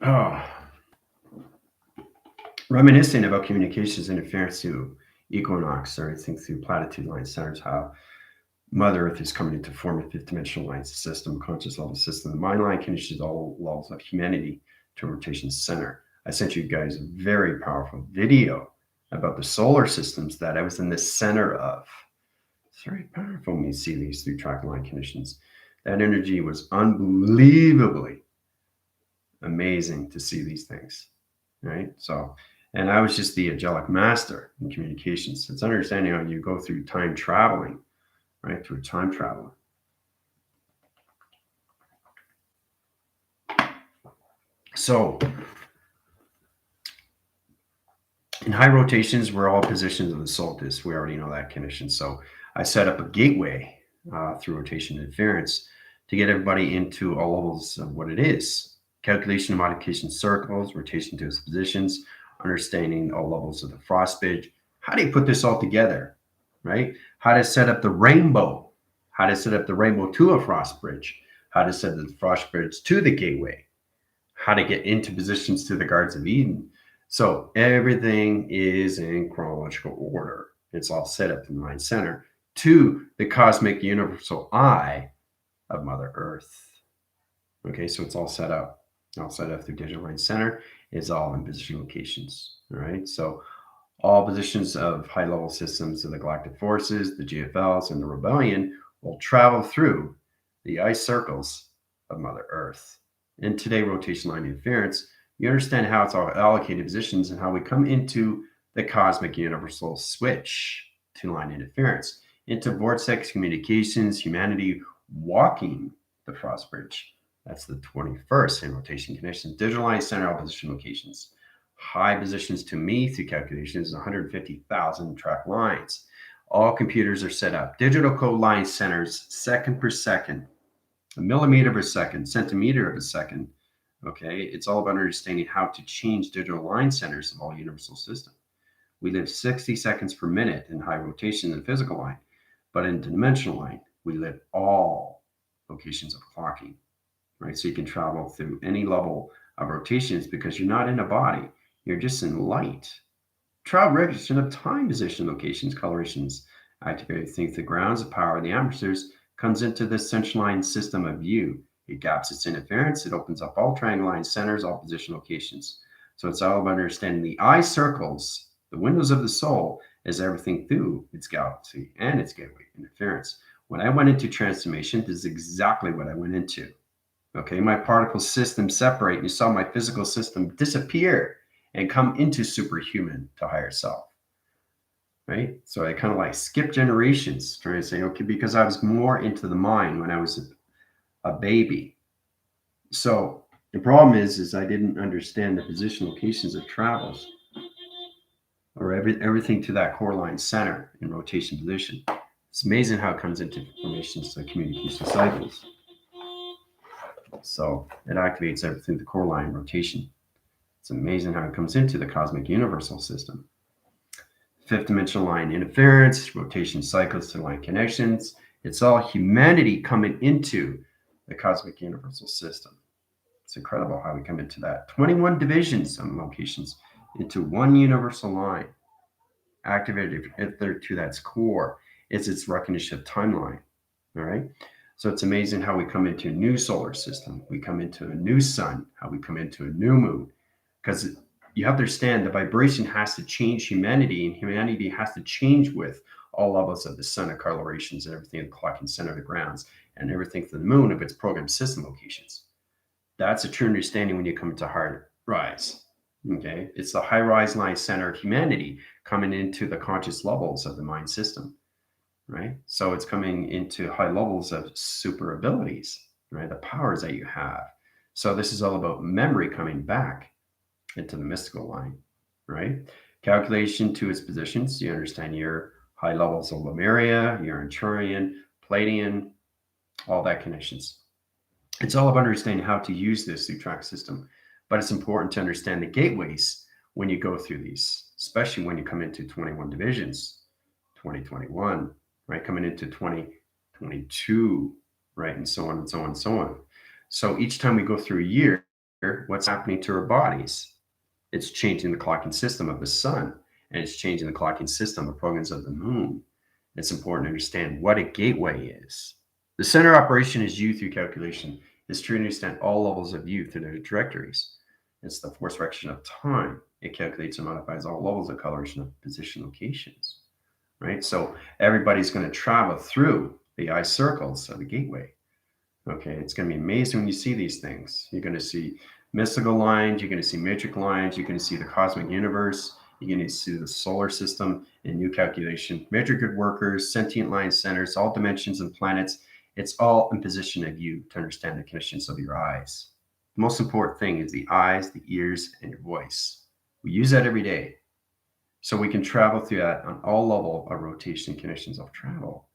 Oh, reminiscing about communications interference to equinox or anything through platitude line centers, how Mother Earth is coming into form a fifth dimensional line system, conscious level system. The mind line conditions all levels of humanity to a rotation center. I sent you guys a very powerful video about the solar systems that I was in the center of. It's very powerful when you see these through track line conditions. That energy was unbelievably amazing to see these things, right? So, and I was just the angelic master in communications. It's understanding how you go through time traveling, right? Through time traveling. So, in high rotations, we're all positions of the SOLTICE. We already know that condition. So, I set up a gateway through rotation interference to get everybody into all levels of what it is: calculation and modification circles, rotation to its positions, understanding all levels of the frost bridge. How do you put this all together, right? How to set up the rainbow, how to set up the rainbow to a frost bridge, how to set the frost bridge to the gateway, how to get into positions to the Gardens of Eden. So everything is in chronological order. It's all set up in the mind center to the cosmic universal eye of Mother Earth. Okay, so it's all set up. All set up through digital mind center. It's all in position locations. All right, so all positions of high level systems of the galactic forces, the GFLs, and the rebellion will travel through the ice circles of Mother Earth. In today, rotation line interference, you understand how it's all allocated positions and how we come into the cosmic universal switch to line interference, into vortex communications, humanity walking the frost bridge. That's the 21st in rotation conditions, digitalized center opposition locations. High positions to me through calculations, 150,000 track lines. All computers are set up. Digital code line centers, second per second, a millimeter of a second, centimeter of a second. Okay, it's all about understanding how to change digital line centers of all universal system. We live 60 seconds per minute in high rotation in the physical line, but in dimensional line, we live all locations of clocking, right? So you can travel through any level of rotations because you're not in a body, you're just in light. Travel regulation of time position locations, colorations, activate think the grounds of power of the atmospheres comes into this central line system of view. It gaps its interference, it opens up all triangle line centers, all position locations. So it's all about understanding the eye circles, the windows of the soul, as everything through its galaxy and its gateway interference. When I went into transformation, this is exactly what I went into. Okay, my particle system separate. You saw my physical system disappear and come into superhuman to higher self. Right? So I kind of like skip generations, trying to say, okay, because I was more into the mind when I was a baby. So the problem is I didn't understand the position locations of travels or everything to that core line center in rotation position. It's amazing how it comes into formations to communication cycles. So it activates everything the core line rotation. It's amazing how it comes into the cosmic universal system. Fifth dimensional line interference, rotation cycles to line connections. It's all humanity coming into the cosmic universal system. It's incredible how we come into that. 21 divisions and locations into one universal line, activated to that core. It's its recognition of timeline. All right. So it's amazing how we come into a new solar system. We come into a new sun, how we come into a new moon. Because you have to understand the vibration has to change humanity, and humanity has to change with all levels of the sun of colorations and everything, the clock and center of the grounds, and everything to the moon of its program system locations. That's a true understanding when you come to hard rise. Okay, it's the high rise line center of humanity coming into the conscious levels of the mind system, right? So it's coming into high levels of super abilities, right? The powers that you have. So this is all about memory coming back into the mystical line, right? Calculation to its positions. You understand your high levels of Lemuria, your Anturian, Palladian, all that connections. It's all about understanding how to use this through track system, but it's important to understand the gateways when you go through these, especially when you come into 21 divisions, 2021, right? Coming into 2022, right? And so on and so on and so on. So each time we go through a year, what's happening to our bodies. It's changing the clocking system of the sun, and it's changing the clocking system of programs of the moon. It's important to understand what a gateway is. The center operation is U through calculation. It's true to understand all levels of U through their trajectories. It's the force direction of time. It calculates and modifies all levels of coloration of position locations, right? So everybody's going to travel through the eye circles of the gateway. Okay, it's going to be amazing when you see these things. You're going to see mystical lines, you're going to see metric lines, you're going to see the cosmic universe, you're going to see the solar system in new calculation, metric good workers, sentient line centers, all dimensions and planets. It's all in position of you to understand the conditions of your eyes. The most important thing is the eyes, the ears, and your voice. We use that every day. So we can travel through that on all level of rotation conditions of travel.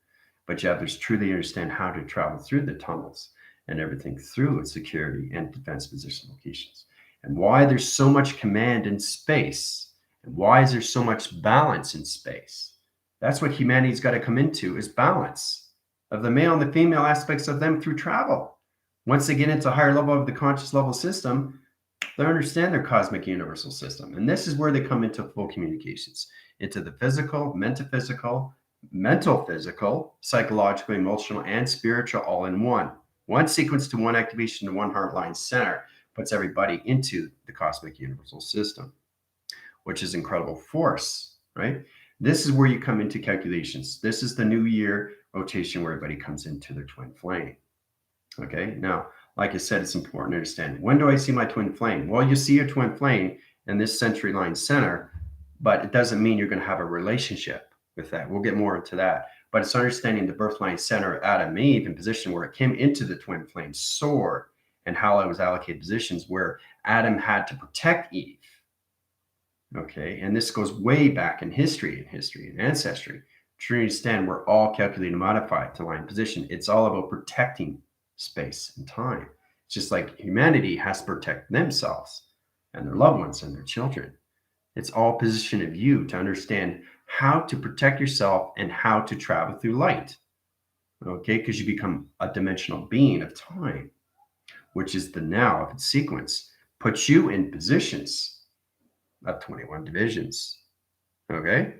But you have to truly understand how to travel through the tunnels and everything through security and defense position locations, and why there's so much command in space, and why is there so much balance in space. That's what humanity's got to come into, is balance of the male and the female aspects of them through travel. Once they get into a higher level of the conscious level system, they understand their cosmic universal system. And this is where they come into full communications, into the physical, metaphysical, mental, physical, psychological, emotional, and spiritual all in one. One sequence to one activation to one heart line center puts everybody into the cosmic universal system, which is incredible force, right? This is where you come into calculations. This is the new year rotation where everybody comes into their twin flame. Okay, now, like I said, it's important to understand, when do I see my twin flame? Well, you see your twin flame in this century line center, but it doesn't mean you're going to have a relationship with that. We'll get more into that. But it's understanding the birth line center of Adam and Eve in position where it came into the twin flame sword, and how it was allocated positions where Adam had to protect Eve. Okay, and this goes way back in history and ancestry. To understand, we're all calculated and modified to line position. It's all about protecting space and time. It's just like humanity has to protect themselves and their loved ones and their children. It's all position of you to understand how to protect yourself and how to travel through light. Okay, because you become a dimensional being of time, which is the now of its sequence, puts you in positions of 21 divisions. Okay,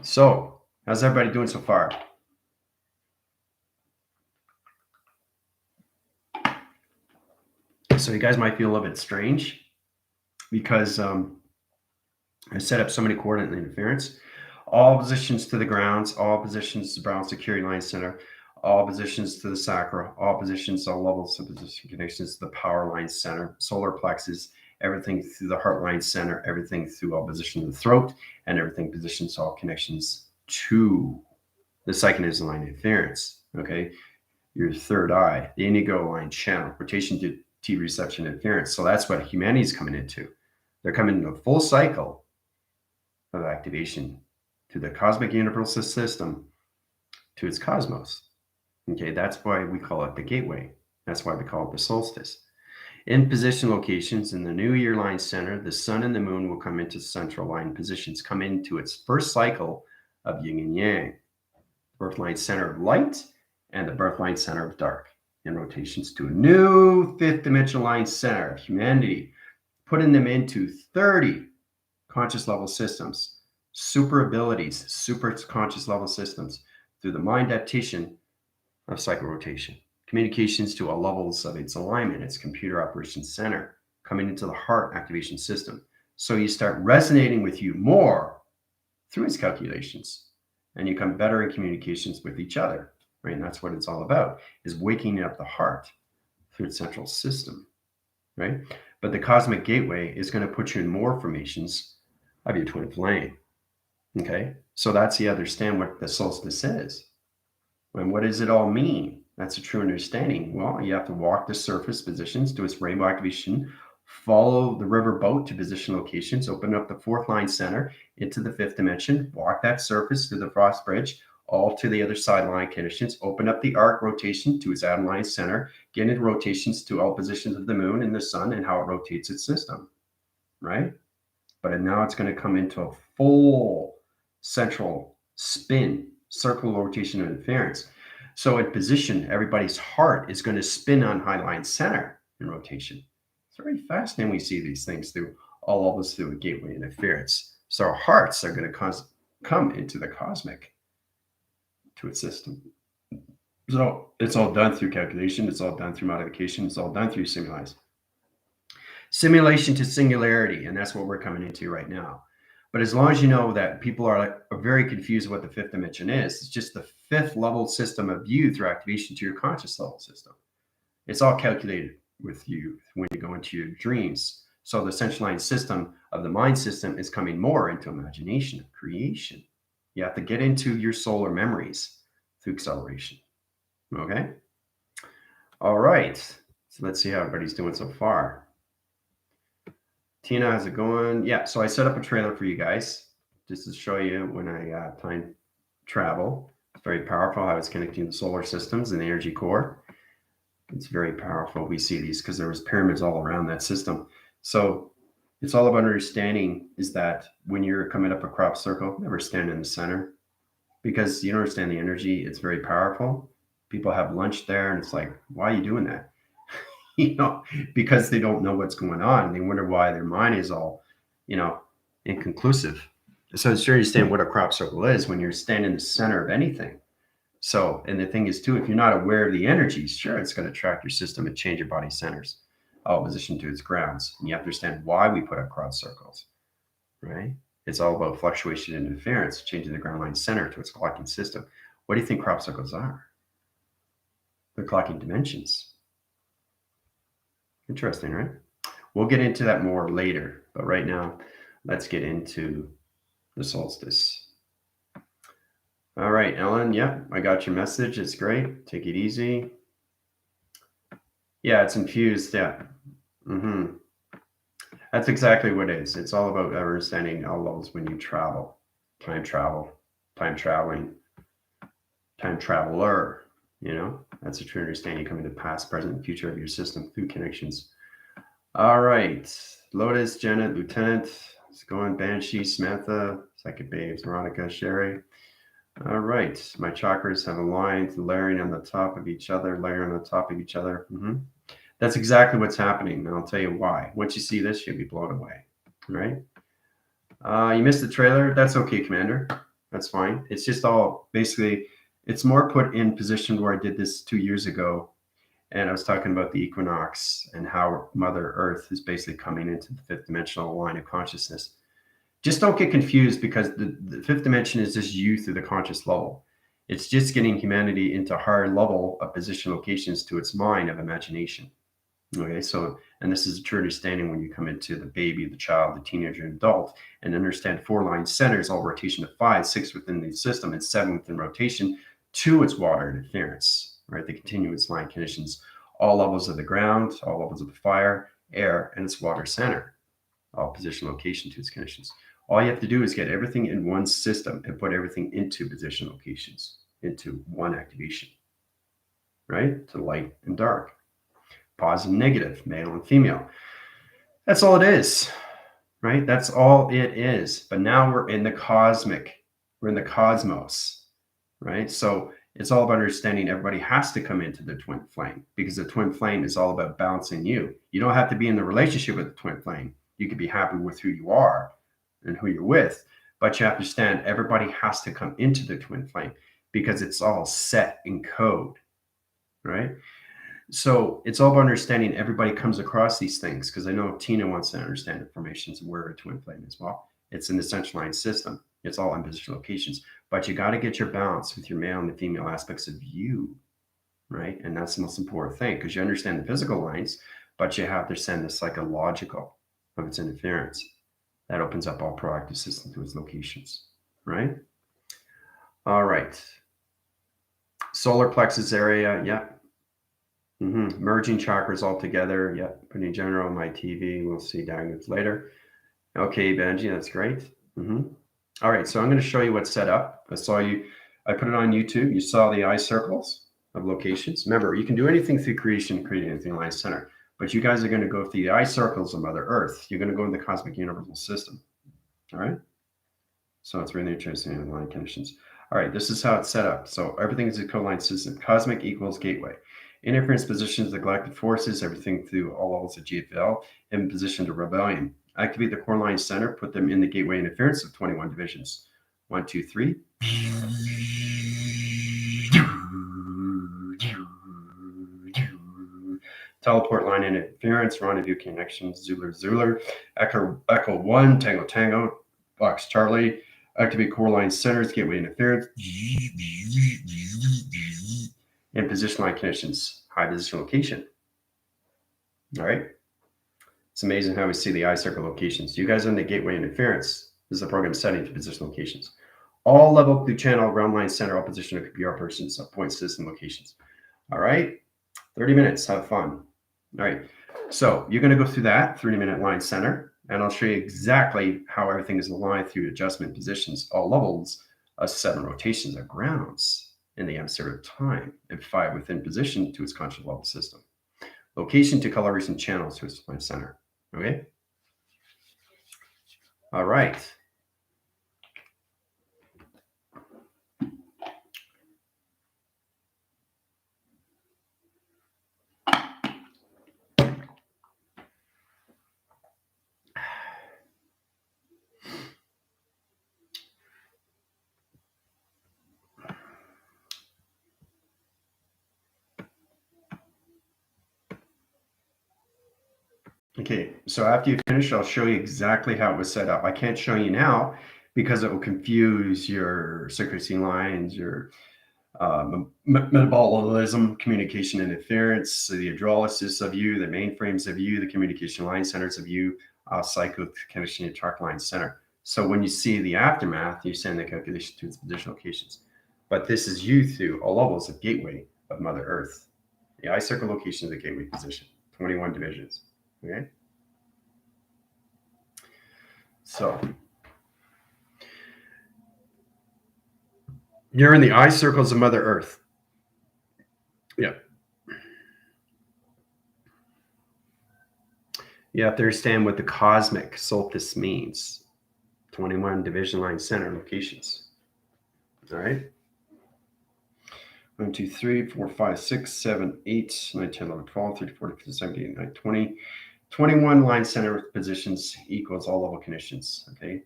so how's everybody doing so far? So you guys might feel a little bit strange because I set up so many coordinate interference. All positions to the grounds, all positions to Brown Security Line Center, all positions to the sacral, all positions, all levels of position connections to the power line center, solar plexus, everything through the heart line center, everything through all positions of the throat, and everything positions all connections to the psychonism line interference. Okay, your third eye, the indigo line channel, rotation to T reception interference. So that's what humanity is coming into. They're coming into a full cycle of activation to the cosmic universal system, to its cosmos. Okay, that's why we call it the gateway. That's why we call it the solstice. In position locations in the new year line center, the sun and the moon will come into central line positions, come into its first cycle of yin and yang, birth line center of light and the birth line center of dark, in rotations to a new fifth dimensional line center of humanity, putting them into 30 conscious level systems, super abilities, super conscious level systems through the mind adaptation of psychorotation, communications to all levels of its alignment, its computer operations center, coming into the heart activation system. So you start resonating with you more through its calculations, and you come better in communications with each other, right? And that's what it's all about, is waking up the heart through its central system, right? But the cosmic gateway is going to put you in more formations of your twin flame. Okay, so that's you understand what the solstice is. And what does it all mean? That's a true understanding. Well, you have to walk the surface positions, do its rainbow activation, follow the river boat to position locations, open up the fourth line center into the fifth dimension, walk that surface through the frost bridge, all to the other side line conditions, open up the arc rotation to its Adam line center, get into rotations to all positions of the moon and the sun and how it rotates its system, right? But now it's going to come into a full central spin, circle rotation and interference. So in position, everybody's heart is going to spin on high line center in rotation. very fascinating. We see these things through all levels through a gateway interference. So our hearts are going to come into the cosmic to its system. So it's all done through calculation. It's all done through modification. It's all done through simulation to singularity, and that's what we're coming into right now. But as long as you know that people are very confused what the fifth dimension is, it's just the fifth level system of you through activation to your conscious level system. It's all calculated with you when you go into your dreams. So the central line system of the mind system is coming more into imagination, creation. You have to get into your solar memories through acceleration. Okay? All right. So let's see how everybody's doing so far. Tina, how's it going? Yeah, so I set up a trailer for you guys just to show you when I time travel. It's very powerful how it's connecting the solar systems and the energy core. It's very powerful. We see these because there was pyramids all around that system. So it's all about understanding is that when you're coming up a crop circle, never stand in the center because you don't understand the energy. It's very powerful. People have lunch there and it's like, why are you doing that? Because they don't know what's going on. They wonder why their mind is all, inconclusive. So it's to understand what a crop circle is when you're standing in the center of anything. So, and the thing is too, if you're not aware of the energies, sure, it's going to track your system and change your body centers, all position to its grounds. And you have to understand why we put up cross circles, right? It's all about fluctuation and interference, changing the ground line center to its clocking system. What do you think crop circles are? They're clocking dimensions. Interesting, right? We'll get into that more later, but right now, let's get into the solstice. All right, Ellen, yeah, I got your message. It's great. Take it easy. Yeah, it's infused, yeah. That's exactly what it is. It's all about understanding all levels when you travel, time traveling, time traveler. That's a true understanding coming to past, present, and future of your system through connections. All right, Lotus, Janet, Lieutenant, it's going, Banshee, Samantha, Psychic Babes, Veronica, Sherry. All right, my chakras have aligned, layering on the top of each other, That's exactly what's happening, and I'll tell you why. Once you see this, you'll be blown away, right? You missed the trailer. That's okay, Commander. That's fine. It's just all basically, it's more put in position where I did this 2 years ago, and I was talking about the equinox and how Mother Earth is basically coming into the fifth dimensional line of consciousness. Just don't get confused because the fifth dimension is just you through the conscious level. It's just getting humanity into higher level of position locations to its mind of imagination. Okay, so, and this is a true understanding when you come into the baby, the child, the teenager, and adult, and understand 4 line centers, all rotation of 5, 6 within the system, and 7 within rotation, 2 its water interference, right? The continuous line conditions, all levels of the ground, all levels of the fire, air, and its water center, all position location to its conditions. All you have to do is get everything in one system and put everything into position locations, into one activation, right? To light and dark. Positive and negative, male and female. That's all it is, right? That's all it is. But now we're in the cosmic, we're in the cosmos, right? So it's all about understanding everybody has to come into the twin flame because the twin flame is all about balancing you. You don't have to be in the relationship with the twin flame. You can be happy with who you are and who you're with, but you have to understand everybody has to come into the twin flame because it's all set in code, right? So it's all about understanding everybody comes across these things because I know Tina wants to understand information of where a twin flame is. Well, it's in the central line system. It's all in position locations, but you got to get your balance with your male and the female aspects of you, right? And that's the most important thing because you understand the physical lines, but you have to send the psychological of its interference. That opens up all proactive system to its locations, right? All right. Solar plexus area, yeah. Merging chakras all together. Yeah, putting general on my TV. We'll see diagrams later. Okay, Benji, that's great. All right, so I'm going to show you what's set up. I put it on YouTube. You saw the eye circles of locations. Remember, you can do anything through creation, creating anything line center. But you guys are going to go through the eye circles of Mother Earth. You're going to go in the cosmic universal system. All right? So it's really interesting in line conditions. All right, this is how it's set up. So everything is a co-line system. Cosmic equals gateway. Interference positions the galactic forces, everything through all levels of GFL, in position to rebellion. Activate the core line center, put them in the gateway interference of 21 divisions. 1, 2, 3. Teleport line interference, rendezvous connections, Zulu, Echo 1, Tango Tango, Box Charlie. Activate core line centers, gateway interference. And position line connections, high position location. All right. It's amazing how we see the eye circle locations. You guys are in the gateway interference. This is the program setting to position locations. All level through channel, ground line center, all position of computer operations, point system locations. All right. 30 minutes. Have fun. All right. So you're going to go through that 30-minute line center, and I'll show you exactly how everything is aligned through adjustment positions, all levels of 7 rotations of grounds in the M0 of time, and 5 within position to its conscious level system. Location to coloration channels to its line center. Okay. All right. Okay, so after you finish, I'll show you exactly how it was set up. I can't show you now because it will confuse your secrecy lines, your metabolism, communication interference, the hydrolysis of you, the mainframes of you, the communication line centers of you, psycho conditioning track line center. So when you see the aftermath, you send the calculation to its position locations. But this is you through all levels of gateway of Mother Earth. The eye circle location of the gateway position, 21 divisions. Okay. So you're in the eye circles of Mother Earth. Yeah. You have to understand what the cosmic SOLTICE means. 21 division line center locations. All right. 1, 2, 3, 4, 5, 6, 7, 8, 9, 10, 11, 12, 13, 14, 15, 17, 18, 19, 20. 21 line center positions equals all level conditions. Okay.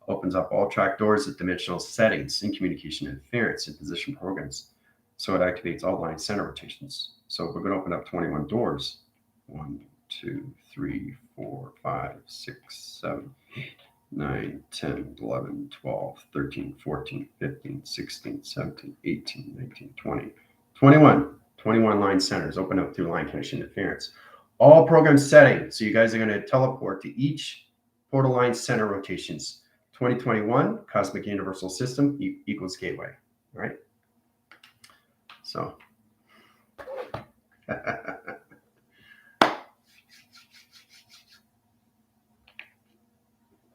Opens up all track doors at dimensional settings in communication interference and position programs. So it activates all line center rotations. So we're going to open up 21 doors. 1, 2, 3, 4, 5, 6, 7, 9, 10, 11, 12, 13, 14, 15, 16, 17, 18, 19, 20, 21. 21 line centers open up through line connection interference. All program settings. So you guys are going to teleport to each portal line center rotations. 2021 Cosmic Universal System equals gateway. All right. So.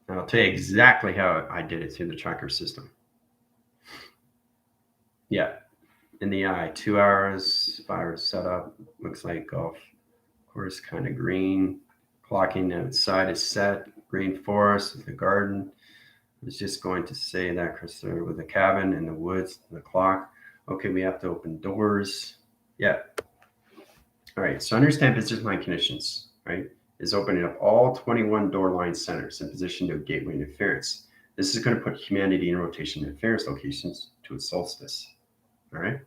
And I'll tell you exactly how I did it through the tracker system. Yeah. In the eye, 2 hours, 5 hours setup. Looks like golf course, kind of green. Clocking outside is set. Green forest with the garden. I was just going to say that, Christopher, with the cabin and the woods and the clock. Okay, we have to open doors. Yeah. All right, so understand position line conditions, right? Is opening up all 21 door line centers in position to gateway interference. This is going to put humanity in rotation interference locations to its solstice. All right.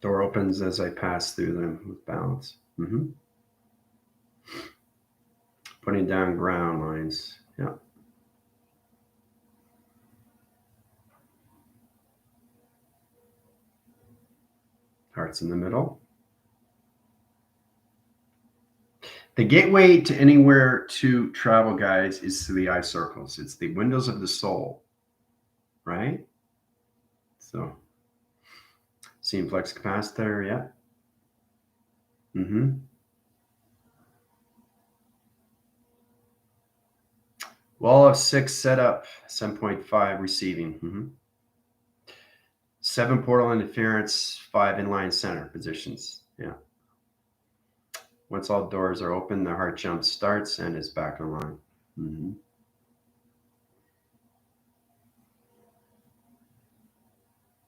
Door opens as I pass through them with balance. Putting down ground lines. Yeah. Hearts in the middle. The gateway to anywhere to travel, guys, is through the eye circles. It's the windows of the soul, right? So Seeing flex capacitor, yeah. Mm-hmm. Wall of 6 set up, 7.5 receiving. Mm-hmm. 7 portal interference, 5 inline center positions. Yeah. Once all doors are open, the heart jump starts and is back online. Mm-hmm.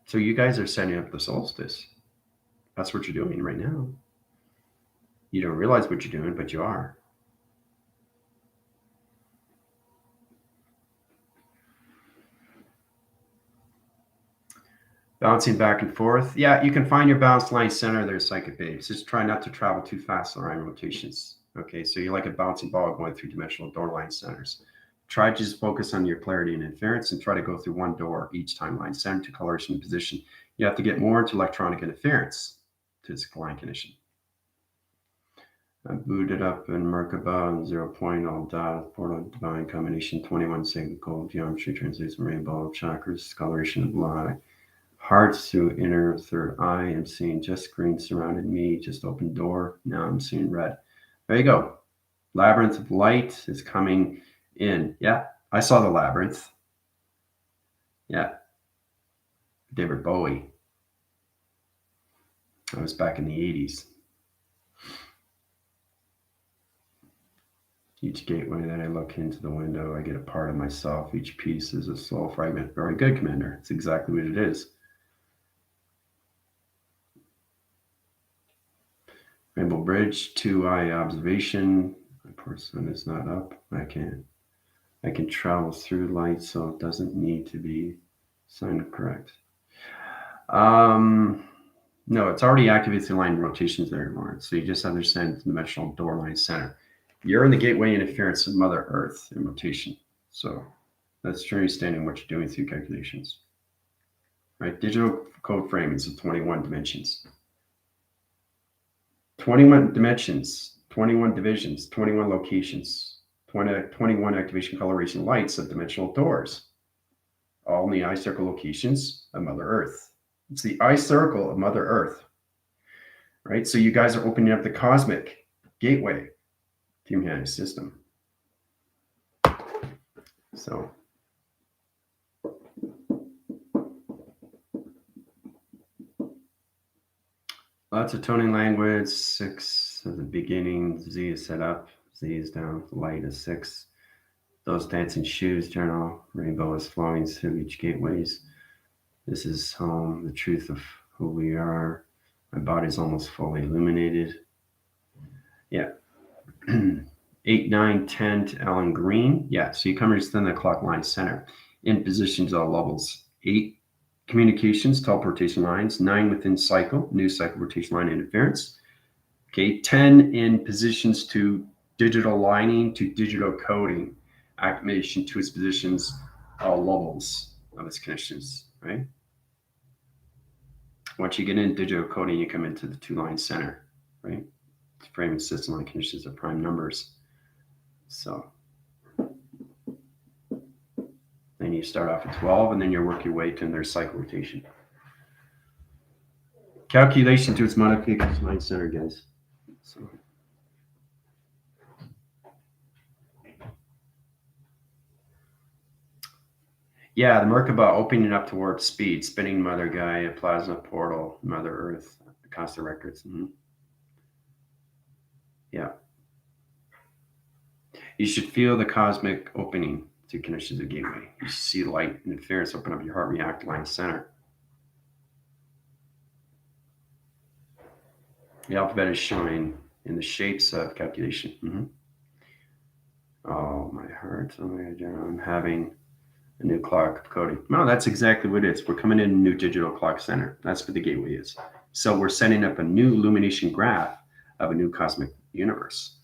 So you guys are setting up the solstice. That's what you're doing right now. You don't realize what you're doing, but you are. Bouncing back and forth. Yeah, you can find your balanced line center there, Psychic Babes. Just try not to travel too fast around rotations. Okay, so you're like a bouncing ball going through dimensional door line centers. Try to just focus on your clarity and inference and try to go through one door each time, line center to coloration position. You have to get more into electronic interference to this line condition. I booted up in Merkaba and 0 point all dot, portal divine combination, 21 sacred gold, geometry, translation, rainbow, chakras, coloration of light. Hearts through inner third eye. I'm seeing just green surrounded me, just open door. Now I'm seeing red. There you go. Labyrinth of light is coming in. Yeah, I saw the labyrinth. Yeah, David Bowie. I was back in the 80s. Each gateway that I look into the window, I get a part of myself. Each piece is a soul fragment. Very good, Commander. It's exactly what it is. Rainbow Bridge, 2-eye observation. My person is not up. I can travel through light, so it doesn't need to be signed correct. No, it's already activates the line rotations there, Lawrence. So you just understand the dimensional door line center. You're in the gateway interference of Mother Earth in rotation. So that's your understanding what you're doing through calculations. Right? Digital code framing is 21 dimensions. 21 dimensions, 21 divisions, 21 locations, 21 activation coloration lights of dimensional doors, all in the eye circle locations of Mother Earth. It's the eye circle of Mother Earth, right? So you guys are opening up the cosmic gateway to humanity system. So lots of toning language. 6 at the beginning. Z is set up. Z is down. Light is 6. Those dancing shoes journal. Rainbow is flowing through each gateways. This is home, the truth of who we are. My body's almost fully illuminated. Yeah. 8, 9, 10 to Alan Green. Yeah, so you come within the clock line center in positions all levels. 8, communications, teleportation lines. 9 within cycle, new cycle rotation line interference. Okay, 10 in positions to digital lining to digital coding, activation to its positions, all levels of its connections, right? Once you get in digital coding, you come into the 2-line center, right? Framing system line conditions are prime numbers. So then you start off at 12, and then you work your way to their cycle rotation. Calculation to its modification line center, guys. So. Yeah, the Merkaba opening up to warp speed, spinning Mother Gaia, plasma portal, Mother Earth, constant records. Mm-hmm. Yeah. You should feel the cosmic opening to connections of gateway. You should see light interference open up your heart react line center. The alphabet is showing in the shapes of calculation. Mm-hmm. Oh, my heart. Oh, my God, I'm having a new clock coding. No, that's exactly what it is. We're coming in a new digital clock center. That's what the gateway is. So we're setting up a new illumination graph of a new cosmic universe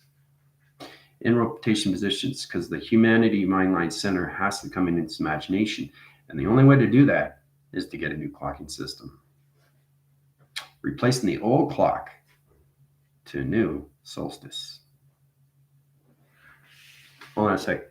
in rotation positions, because the humanity mind line center has to come in its imagination. And the only way to do that is to get a new clocking system, replacing the old clock to a new solstice. Hold on a sec.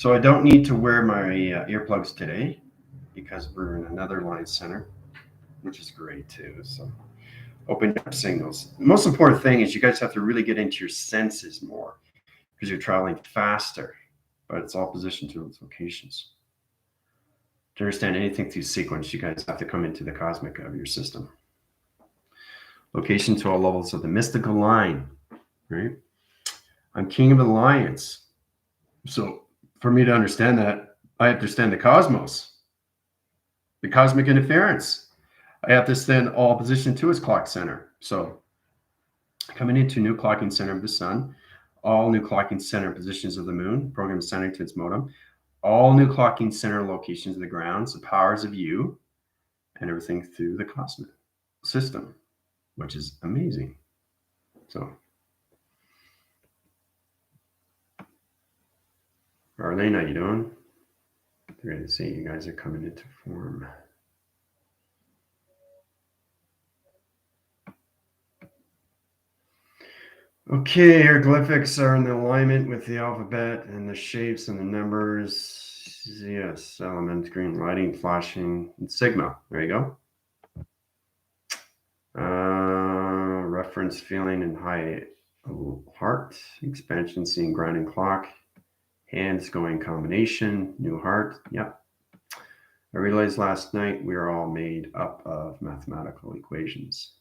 So I don't need to wear my earplugs today because we're in another line center, which is great too. So opening up signals. The most important thing is you guys have to really get into your senses more because you're traveling faster, but it's all positioned to its locations. To understand anything through sequence, you guys have to come into the cosmic of your system. Location to all levels of the mystical line, right? I'm king of the lions. So for me to understand that, I have to understand the cosmos, the cosmic interference. I have to stand all position to its clock center. So coming into new clocking center of the sun, all new clocking center positions of the moon, program centering to its modem, all new clocking center locations of the grounds, the powers of you, and everything through the cosmic system, which is amazing. So, Arlene, how you doing? Great to see you guys are coming into form. Okay, hieroglyphics are in the alignment with the alphabet and the shapes and the numbers. Yes, elements, green lighting, flashing, and sigma. There you go. Reference feeling and high heart, expansion, seeing grounding clock, hands going combination, new heart. Yep. I realized last night we are all made up of mathematical equations.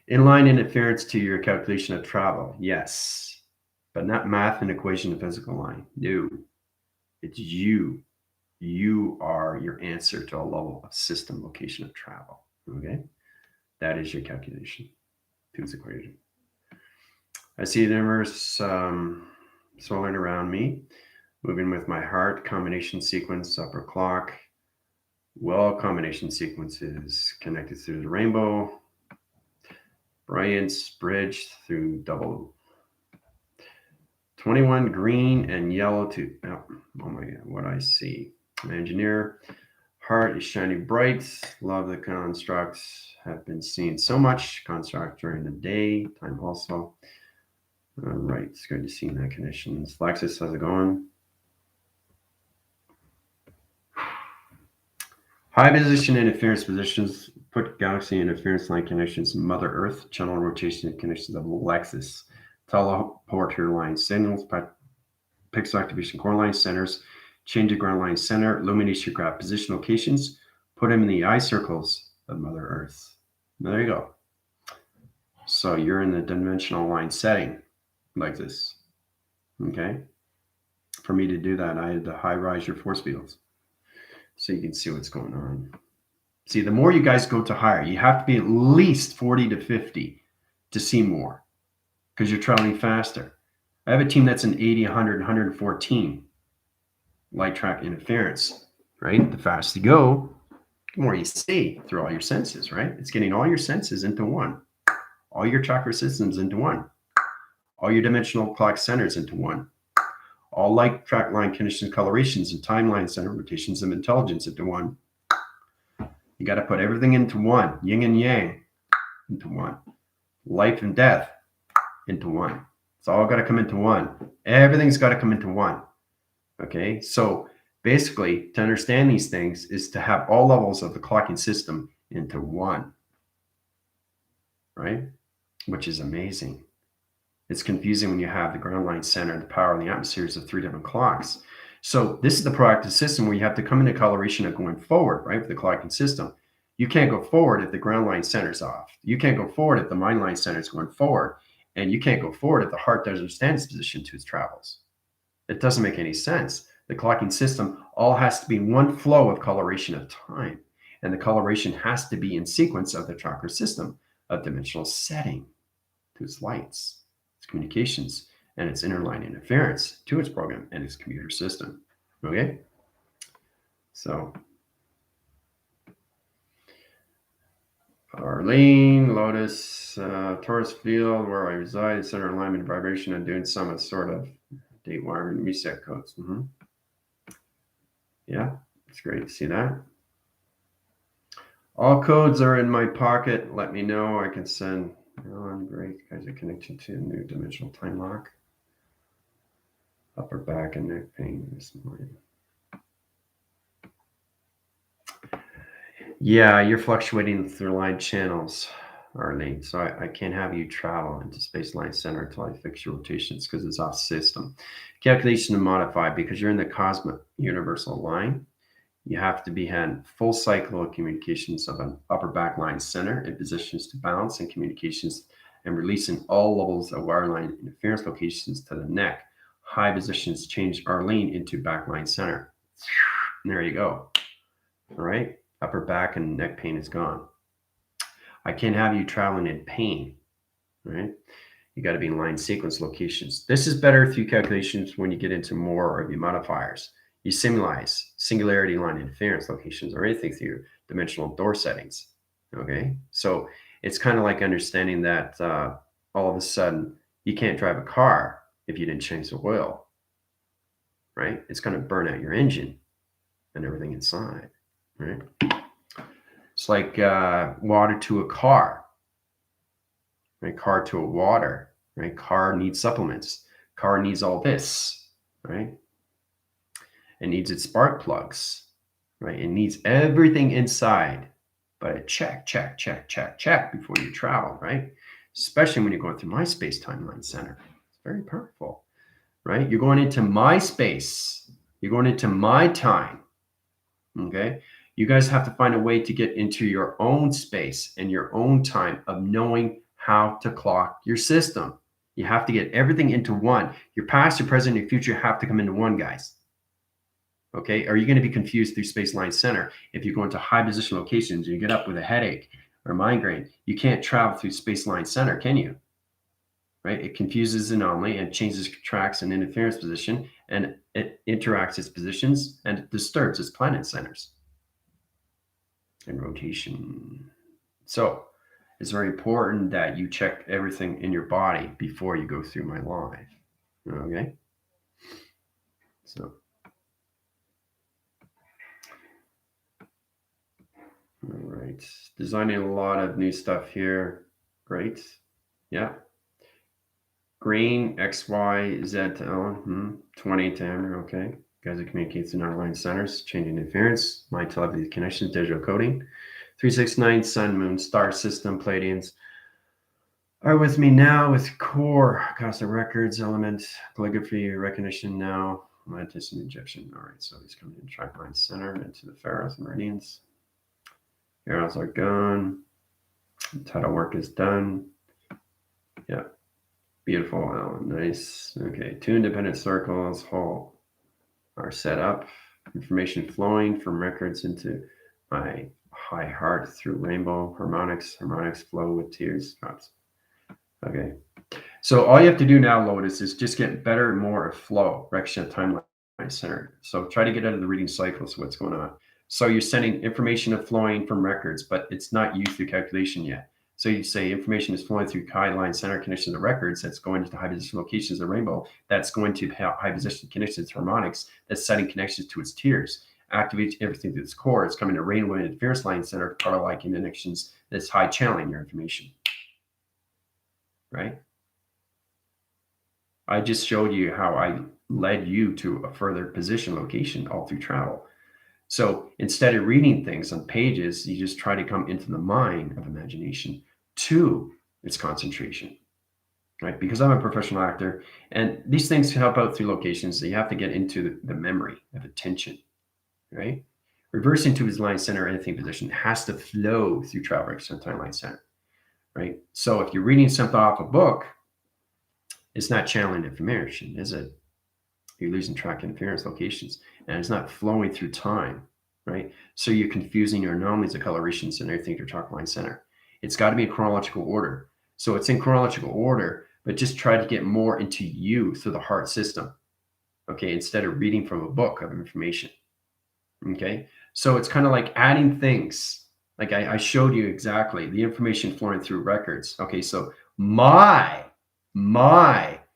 Inline interference to your calculation of travel, yes, but not math and equation of physical line. No, it's you. You are your answer to a level of system location of travel. Okay, that is your calculation to its equation. I see the universe swirling around me, moving with my heart. Combination sequence, upper clock. Well, combination sequences connected through the rainbow. Brilliance bridged through double 21 green and yellow to oh my god, what I see. Engineer heart is shining bright. Love the constructs. Have been seeing so much construct during the day time also. All right, it's good to see in that conditions. Lexus, how's it going? High position interference positions put galaxy interference line connections Mother Earth, channel rotation connections of Lexus, teleporter line signals, pixel activation core line centers, change of ground line center, illumination graph position locations, put them in the eye circles of Mother Earth. There you go. So you're in the dimensional line setting like this. Okay. For me to do that, I had to high rise your force fields so you can see what's going on. See, the more you guys go to higher, you have to be at least 40 to 50 to see more because you're traveling faster. I have a team that's an 80, 100, 114 light track interference, right? The faster you go, the more you see through all your senses, right? It's getting all your senses into one, all your chakra systems into one, all your dimensional clock centers into one, all light track line conditions, colorations, and timeline center rotations of intelligence into one. You got to put everything into one, yin and yang into one, life and death into one. It's all got to come into one. Everything's got to come into one. Okay, so basically, to understand these things is to have all levels of the clocking system into one, right? Which is amazing. It's confusing when you have the ground line center, the power, and the atmospheres of three different clocks. So this is the proactive system where you have to come into coloration of going forward, right, with the clocking system. You can't go forward if the ground line center is off. You can't go forward if the mind line center is going forward. And you can't go forward if the heart doesn't understand its position to its travels. It doesn't make any sense. The clocking system all has to be one flow of coloration of time. And the coloration has to be in sequence of the chakra system of dimensional setting to its lights, its communications, and its interline interference to its program and its computer system. Okay? So, Arlene, Lotus, Taurus field, where I reside, center alignment, vibration, and doing some sort of date wiring reset codes. Yeah, it's great to see that. All codes are in my pocket. Let me know. I can send. Oh, I'm great. You guys are connected to a new dimensional time lock. Upper back and neck pain this morning. Yeah, you're fluctuating through line channels, Arlene. So I can't have you travel into space line center until I fix your rotations because it's off system. Calculation to modify because you're in the cosmic universal line. You have to be had full cycle of communications of an upper back line center in positions to balance and communications and releasing all levels of wireline interference locations to the neck. High positions change Arlene into backline center. And there you go. All right. Upper back and neck pain is gone. I can't have you traveling in pain. All right. You got to be in line sequence locations. This is better through calculations when you get into more of your modifiers. You simulize singularity line interference locations or anything through dimensional door settings. Okay. So it's kind of like understanding that all of a sudden you can't drive a car if you didn't change the oil, right? It's going to burn out your engine and everything inside, right? It's like water to a car, right? Car to a water, right? Car needs supplements. Car needs all this, right? It needs its spark plugs, right? It needs everything inside, but a check before you travel, right? Especially when you're going through my space timeline center. It's very powerful, right? You're going into my space. You're going into my time, okay? You guys have to find a way to get into your own space and your own time of knowing how to clock your system. You have to get everything into one. Your past, your present, your future have to come into one, guys. Okay, are you going to be confused through space line center? If you go into high position locations, you get up with a headache or migraine, you can't travel through space line center, can you? Right? It confuses the anomaly and changes tracks and interference position, and it interacts its positions and it disturbs its planet centers and rotation. So it's very important that you check everything in your body before you go through my live. Okay? So all right, designing a lot of new stuff here. Great. Yeah. Green, X, Y, Z to L, 20 to Hammer. Okay. Guys, it communicates in our line centers, changing interference, my telepathy connections, digital coding. 369, Sun, Moon, Star System, Palladians are with me now with core, Casa Records, element, calligraphy, recognition now, Atlantis and Egyptian. All right, so he's coming in track line center into the pharaohs and meridians. Arrows are gone. Title work is done. Yeah. Beautiful. Oh, nice. Okay. Two independent circles whole are set up. Information flowing from records into my high heart through rainbow harmonics. Harmonics flow with tears. Drops. Okay. So all you have to do now, Lotus, is just get better and more of flow, direction, timeline center. So try to get out of the reading cycles. What's going on? So you're sending information of flowing from records, but it's not used through calculation yet. So you say information is flowing through high line center connections to records. That's going to high position locations of rainbow. That's going to high position connections to harmonics. That's setting connections to its tiers. Activates everything through its core. It's coming to rainbow interference line center, part of like connections. That's high channeling your information. Right? I just showed you how I led you to a further position location all through travel. So instead of reading things on pages, you just try to come into the mind of imagination to its concentration, right? Because I'm a professional actor, and these things help out through locations. So you have to get into the memory of attention, right? Reversing to his line center or anything position has to flow through travel direction timeline center, right? So if you're reading something off a book, it's not channeling information, is it? You're losing track of interference locations, and it's not flowing through time, right? So you're confusing your anomalies of colorations and everything to track line center. It's got to be in chronological order. So it's in chronological order, but just try to get more into you through the heart system, okay, instead of reading from a book of information, okay? So it's kind of like adding things. Like I showed you exactly the information flowing through records. Okay, so my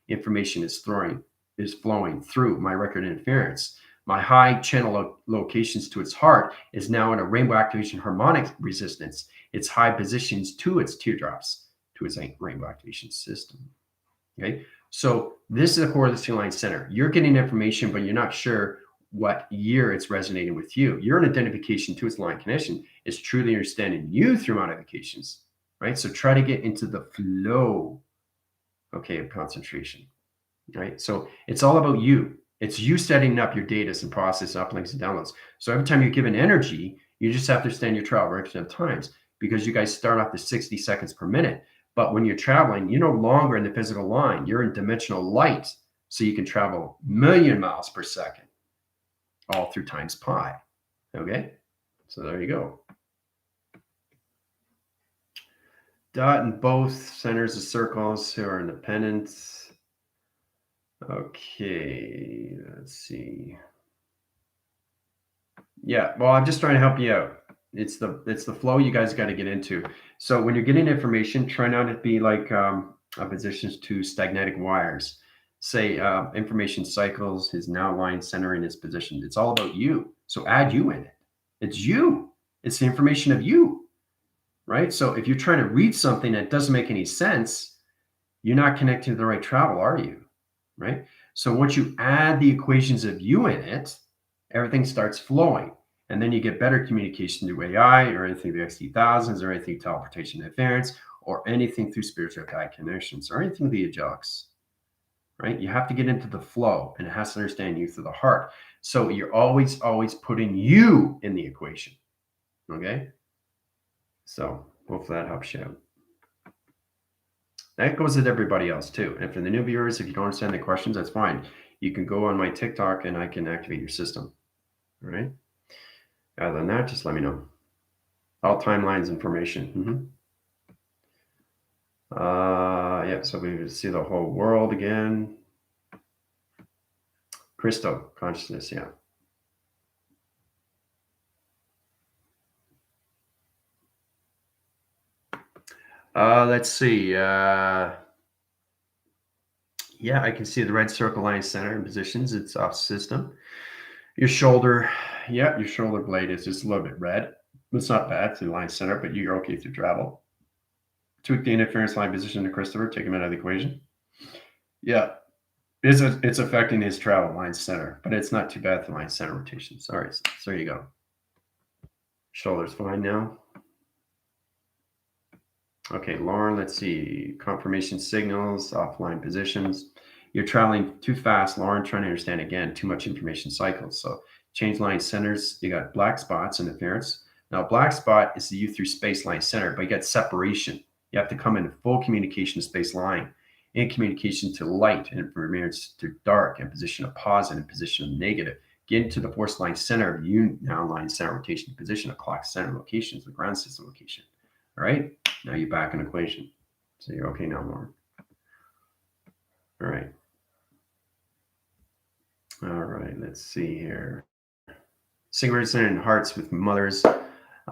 information is flowing through my record interference. My high channel locations to its heart is now in a rainbow activation harmonic resistance. Its high positions to its teardrops, to its rainbow activation system. Okay, So this is a correlating line center. You're getting information, but you're not sure what year it's resonating with you. Your identification to its line connection is truly understanding you through modifications, right? So try to get into the flow, okay, of concentration, right? So it's all about you. It's you setting up your data and process uplinks and downloads. So every time you're given energy, you just have to understand your travel record of times, because you guys start off to 60 seconds per minute. But when you're traveling, you're no longer in the physical line. You're in dimensional light. So you can travel 1,000,000 miles per second, all through times pi. Okay? So there you go. Dot in both centers of circles who are independent. Okay, let's see. Yeah, well, I'm just trying to help you out. It's the flow you guys got to get into. So when you're getting information, try not to be like oppositions to stagnatic wires. Say information cycles is now line centering its position. It's all about you. So add you in it. It's you. It's the information of you, right? So if you're trying to read something that doesn't make any sense, you're not connecting to the right travel, are you? Right? So once you add the equations of you in it, everything starts flowing. And then you get better communication through AI or anything through XT1000s or anything teleportation interference or anything through spiritual guide connections or anything the angelics, right? You have to get into the flow, and it has to understand you through the heart. So you're always, always putting you in the equation, okay? So hopefully that helps you out. That goes with everybody else too. And for the new viewers, if you don't understand the questions, that's fine. You can go on my TikTok and I can activate your system. All right. Other than that, just let me know. All timelines information. Yeah, so we see the whole world again. Crystal consciousness, yeah. Let's see. Yeah, I can see the red circle line center in positions. It's off system. Your shoulder, yeah, your shoulder blade is just a little bit red. It's not bad. It's in line center, but you're okay through travel. Tweak the interference line position to Christopher. Take him out of the equation. Yeah, it's affecting his travel line center, but it's not too bad for line center rotation. Sorry, so there you go. Shoulder's fine now. Okay, Lauren, let's see. Confirmation signals, offline positions. You're traveling too fast, Lauren, trying to understand again, too much information cycles. So change line centers, you got black spots, interference. Now, black spot is the you through space line center, but you got separation. You have to come in full communication to space line, in communication to light, and interference to dark, and position of positive, and position of negative. Get into the force line center of you now line center rotation position of clock center locations, the ground system location. All right. Now you're back in equation. So you're okay now, Lauren. All right. All right. Let's see here. Singleton and hearts with mothers.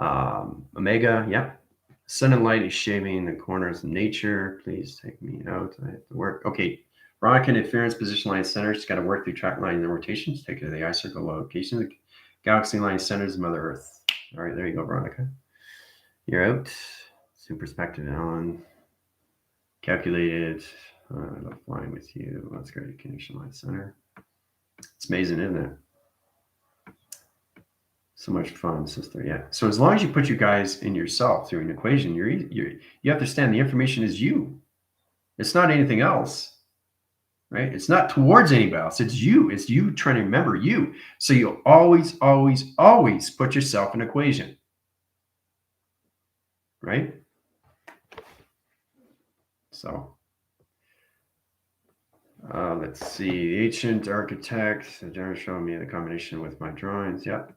Omega. Yep. Sun and light is shaving the corners of nature. Please take me out. I have to work. Okay. Veronica interference position line center. She's got to work through track line and rotations. Take her to the eye circle location. The galaxy line centers Mother Earth. All right. There you go, Veronica. You're out. Super perspective on. Calculated. I love flying with you. Let's go to connection line center. It's amazing, isn't it? So much fun, sister. Yeah. So as long as you put you guys in yourself through an equation, you have to understand the information is you. It's not anything else, right? It's not towards anybody else. It's you. It's you trying to remember you. So you'll always, always, always put yourself in an equation, right? So. Let's see. The ancient architect. The general showing me the combination with my drawings. Yep.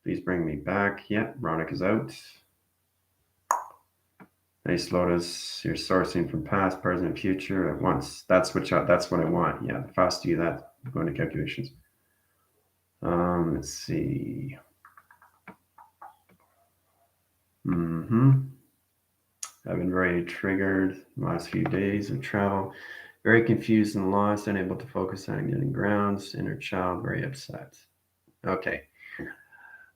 Please bring me back. Yep. Veronica's out. Nice, Lotus. You're sourcing from past, present, future at once. That's what I want. Yeah. The faster you do that, go into calculations. Let's see. I've been very triggered the last few days of travel. Very confused and lost, unable to focus on getting grounds. Inner child, very upset. Okay.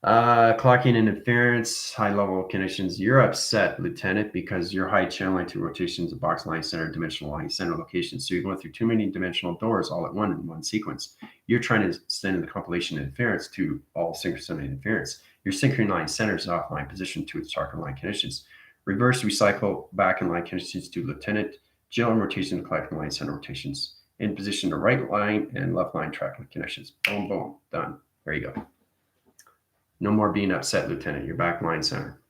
Clocking interference, high level conditions. You're upset, Lieutenant, because your high channel line through rotations, a box line center, dimensional line center location. So you're going through too many dimensional doors all at one sequence. You're trying to send the compilation interference to all synchronous interference. Your synchrony line center is offline position to its target line conditions. Reverse recycle back in line conditions to Lieutenant. General rotation to collecting line center rotations. In position to right line and left line tracking conditions. Boom, boom, done. There you go. No more being upset, Lieutenant. You're back line center.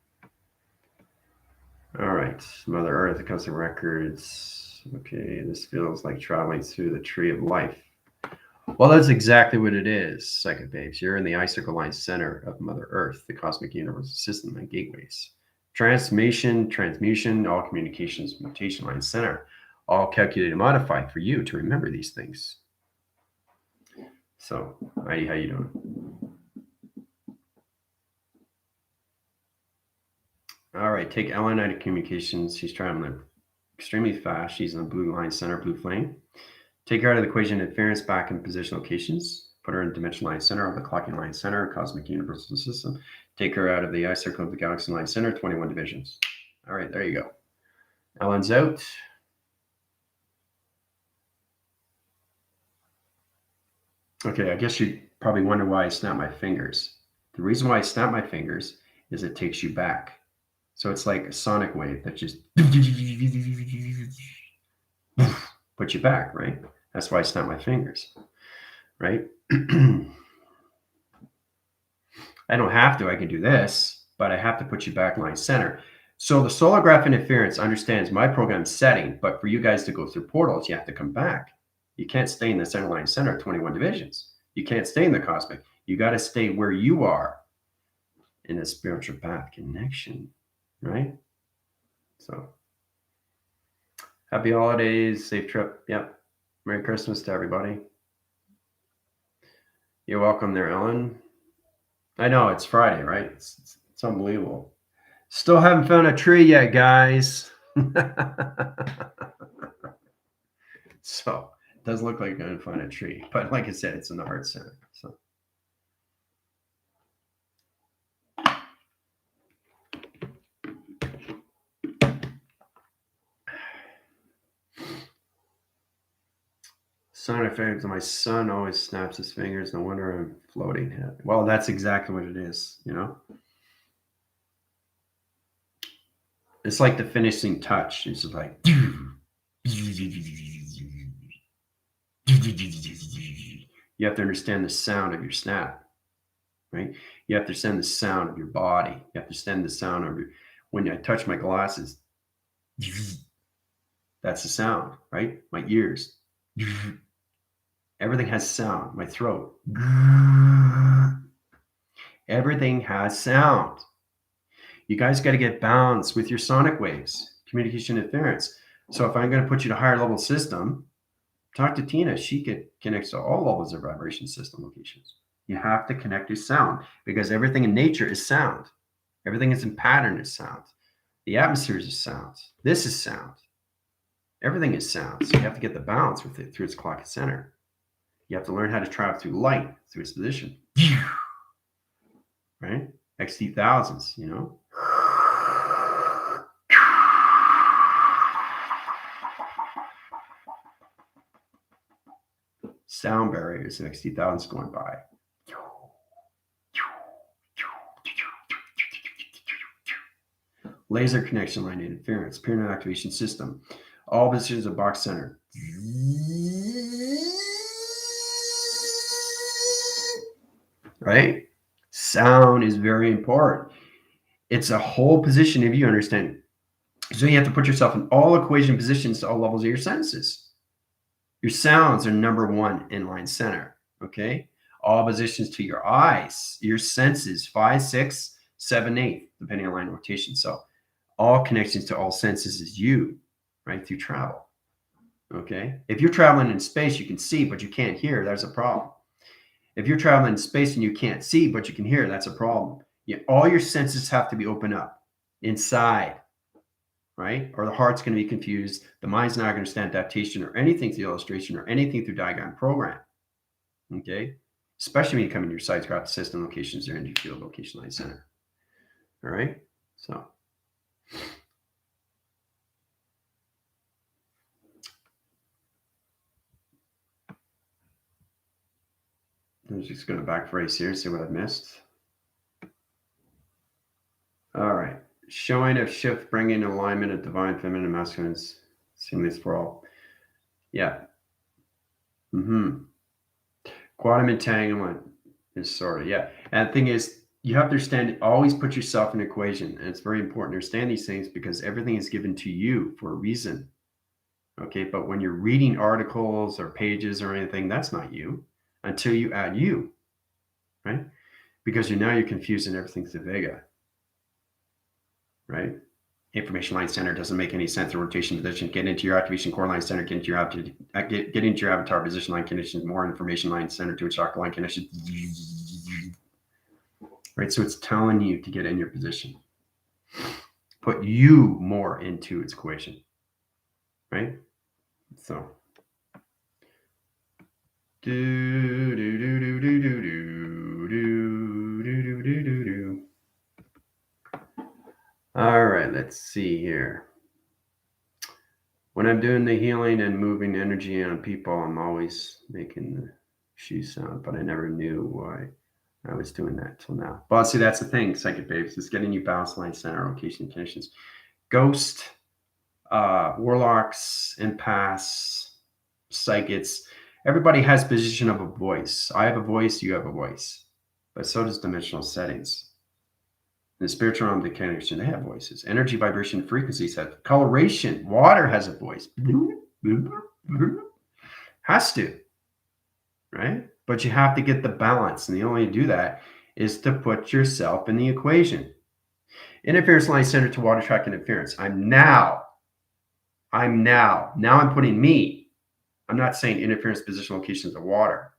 All right. Mother Earth, custom records. Okay, this feels like traveling through the tree of life. Well, that's exactly what it is, Second Babes. You're in the icicle line center of Mother Earth, the cosmic universal system and gateways. Transmutation, all communications, mutation line center, all calculated and modified for you to remember these things. So, Heidi, how you doing? All right, take Ellen out of communications. She's traveling extremely fast. She's in the blue line center, blue flame. Take her out of the equation interference back in position locations. Put her in dimension line center of the clocking line center, cosmic universal system. Take her out of the eye circle of the galaxy line center, 21 divisions. All right, there you go. Ellen's out. Okay, I guess you probably wonder why I snap my fingers. The reason why I snap my fingers is it takes you back. So it's like a sonic wave that just put you back, right? That's why I snap my fingers, right? I don't have to, I can do this, but I have to put you back line center. So the solar graph interference understands my program setting, but for you guys to go through portals, you have to come back. You can't stay in the center line center, 21 divisions. You can't stay in the cosmic. You got to stay where you are in the spiritual path connection, right? So happy holidays, safe trip. Yep. Merry Christmas to everybody. You're welcome there, Ellen. I know it's Friday, right? It's unbelievable. Still haven't found a tree yet, guys. So it does look like I'm going to find a tree. But like I said, it's in the heart center. So son effect. My son always snaps his fingers. No wonder I'm floating. Well, that's exactly what it is, you know? It's like the finishing touch. It's just like you have to understand the sound of your snap, right? You have to understand the sound of your body. You have to understand the sound of your, when I touch my glasses, that's the sound, right? My ears, everything has sound. My throat, everything has sound. You guys got to get balanced with your sonic waves, communication interference. So if I'm going to put you to a higher level system, talk to Tina. She connects to all levels of vibration system locations. You have to connect to sound because everything in nature is sound. Everything is in pattern is sound. The atmosphere is sound. This is sound. Everything is sound. So you have to get the balance with it through its clock center. You have to learn how to travel through light, through its position. Right? XT thousands, you know? Sound barriers and XT thousands going by. Laser connection line interference, pyramid activation system. All positions of box center. Right? Sound is very important. It's a whole position if you understand. So you have to put yourself in all equation positions to all levels of your senses. Your sounds are number one in line center. Okay? All positions to your eyes, your senses, 5, 6, 7, 8, depending on line rotation. So all connections to all senses is you, right? Through travel. Okay? If you're traveling in space, you can see, but you can't hear. There's a problem. If you're traveling in space and you can't see, but you can hear, that's a problem. All your senses have to be open up inside, right? Or the heart's going to be confused. The mind's not going to understand adaptation or anything through illustration or anything through diagram program. Okay? especially when you come in your sites, graph system locations, or energy field location line center. All right. So I'm just going to back phrase here, see what I've missed. All right. Showing of shift, bringing alignment of divine feminine and masculine seamless for all. Yeah. Quantum entanglement is sort of, yeah. And the thing is, you have to understand, always put yourself in an equation. And it's very important to understand these things because everything is given to you for a reason. Okay. But when you're reading articles or pages or anything, that's not you until you add you, right? Because you're confusing everything to Vega, right? Information line center doesn't make any sense. The rotation position, get into your activation core line center, get into your avatar position line conditions, more information line center to a chakra line condition. Right. So it's telling you to get in your position. Put you more into its equation. Right? So all right, let's see here. When I'm doing the healing and moving energy on people, I'm always making the shoe sound, but I never knew why I was doing that till now. But see, that's the thing, psychic babes, is getting you balance line center location conditions. Ghost, warlocks, empaths, psychics, everybody has position of a voice. I have a voice, you have a voice, but so does dimensional settings. In the spiritual realm, the connection, they have voices. Energy, vibration, frequencies have coloration. Water has a voice. Has to, right? But you have to get the balance. And the only way to do that is to put yourself in the equation. Interference line center to water track interference. Now I'm putting me. I'm not saying interference position locations of water.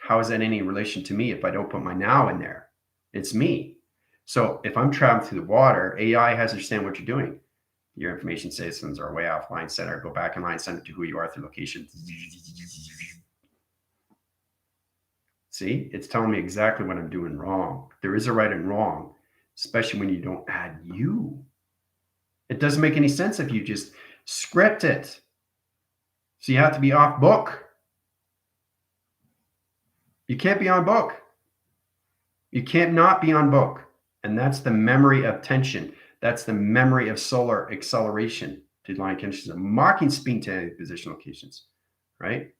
How is that any relation to me if I don't put my now in there? It's me. So if I'm traveling through the water, AI has to understand what you're doing. Your information systems are way off line center. Go back in line center to who you are through location. See, it's telling me exactly what I'm doing wrong. There is a right and wrong, especially when you don't add you. It doesn't make any sense if you just script it. So you have to be off book. You can't be on book. You can't not be on book. And that's the memory of tension. That's the memory of solar acceleration to line conditions of marking speed to position locations, right?